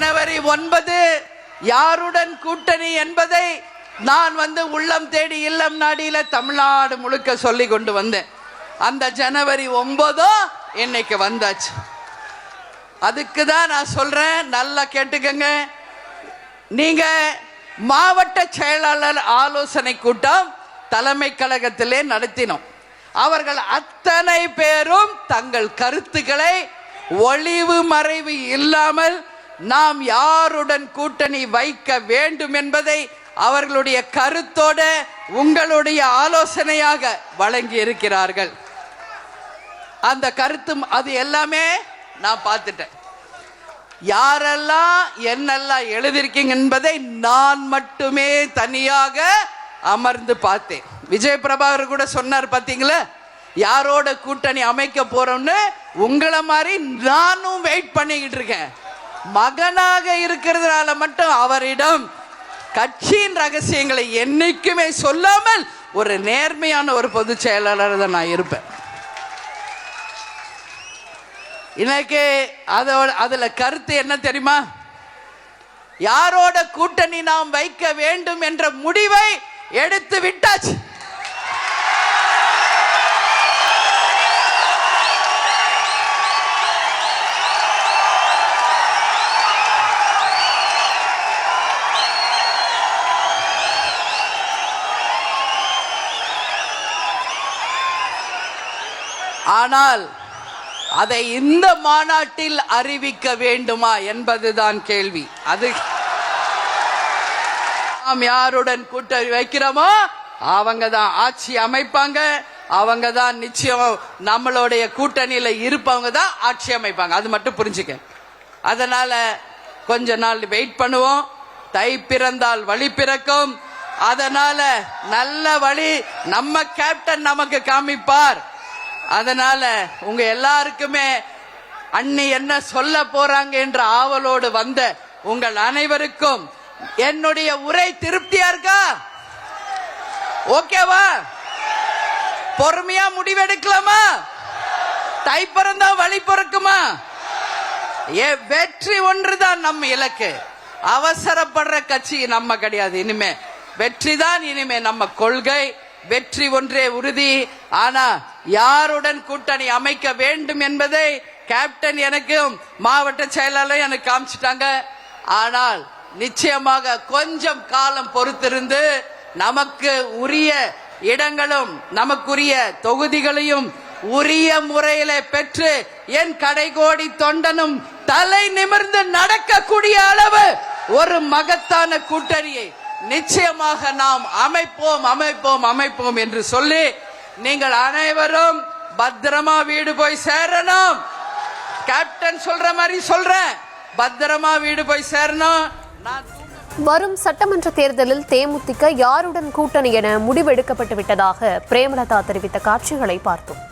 ஜனவரி 9 யாருடன் கூட்டணி என்பதை நான் உள்ளம் தேடி இல்லம் நாடியில தமிழ்நாடு முழுக்க சொல்லி கொண்டு வந்தேன். அந்த ஜனவரி 9 இன்னைக்கு வந்தாச்சு. அதுக்கு தான் நான் சொல்றேன், நல்லா கேட்டுக்கங்க. நீங்க மாவட்ட செயலாளர் ஆலோசனை கூட்டம் தலைமை கழகத்திலே நடத்தினோம். அவர்கள் அத்தனை பேரும் தங்கள் கருத்துக்களை ஒளிவு மறைவு இல்லாமல் நாம் யாருடன் கூட்டணி வைக்க வேண்டும் என்பதை அவர்களுடைய கருத்தோட உங்களுடைய ஆலோசனையாக வழங்கி இருக்கிறார்கள். அந்த கருத்து அது எல்லாமே நான் பார்த்துட்டேன். யாரெல்லாம் என்னெல்லாம் எழுதியிருக்கீங்க என்பதை நான் மட்டுமே தனியாக அமர்ந்து பார்த்தேன். விஜய் பிரபாகர் கூட சொன்னார் பார்த்தீங்களா, யாரோட கூட்டணி அமைக்க போறோம்னு. உங்களை மாதிரி நானும் வெயிட் பண்ணிக்கிட்டு இருக்கேன். மகனாக இருக்கிறதுனால மட்டும் அவரிடம் கட்சியின் ரகசியங்களை என்னைக்குமே சொல்லாமல் ஒரு நேர்மையான ஒரு பொதுச் செயலாளர் தான் நான் இருப்பேன். இன்னைக்கு அதுல கருத்து என்ன தெரியுமா? யாரோட கூட்டணி நாம் வைக்க வேண்டும் என்ற முடிவை எடுத்து விட்டாச்சு. ஆனால் அதை இந்த மாநாட்டில் அறிவிக்க வேண்டுமா என்பதுதான் கேள்வி. அது நாம் யாருடன் கூட்டணி வைக்கிறோமோ அவங்க தான் ஆட்சி அமைப்பாங்க. அவங்க தான் நிச்சயம் நம்மளுடைய கூட்டணியில இருப்பவங்க தான் ஆட்சி அமைப்பாங்க. அது மட்டும் புரிஞ்சுக்க. அதனால கொஞ்ச நாள் வெயிட் பண்ணுவோம். தை பிறந்தால் வழி பிறக்கும். அதனால நல்ல வழி நம்ம கேப்டன் நமக்கு காமிப்பார். அதனால உங்க எல்லாருக்குமே அண்ணி என்ன சொல்ல போறாங்க என்ற ஆவலோடு வந்த உங்கள் அனைவருக்கும் என்னுடைய உரை திருப்தியா இருக்கா? ஓகேவா? பொறுமையா முடிவெடுக்கலாமா? தை பிறந்தா வழி பிறக்குமா? வெற்றி ஒன்றுதான் நம்ம இலக்கு. அவசரப்படுற கட்சி நம்ம கிடையாது. இனிமே வெற்றி தான் இனிமே நம்ம கொள்கை. வெற்றி ஒன்றே உறுதி. ஆனா யாருடன் கூட்டணி அமைக்க வேண்டும் என்பதை கேப்டன் எனக்கும் மாவட்ட செயலாளர் எனக்கு காமிச்சிட்டாங்க. ஆனால் நிச்சயமாக கொஞ்சம் காலம் பொறுத்திருந்து நமக்கு உரிய இடங்களும் நமக்குரிய தொகுதிகளையும் உரிய முறையில பெற்று என் கடைகோடி தொண்டனும் தலை நிமிர்ந்து நடக்கக்கூடிய அளவு ஒரு மகத்தான கூட்டணியை நிச்சயமாக நாம் அமைப்போம் என்று சொல்லி நீங்கள் அனைவரும் பத்திரமா வீடு போய் சேரணும். கேப்டன் சொல்ற மாதிரி சொல்றேன், பத்திரமா வீடு போய் சேரணும். வரும் சட்டமன்ற தேர்தலில் தேமுதிக யாருடன் கூட்டணி என முடிவெடுக்கப்பட்டு விட்டதாக பிரேமலதா தெரிவித்த காட்சிகளை பார்த்தோம்.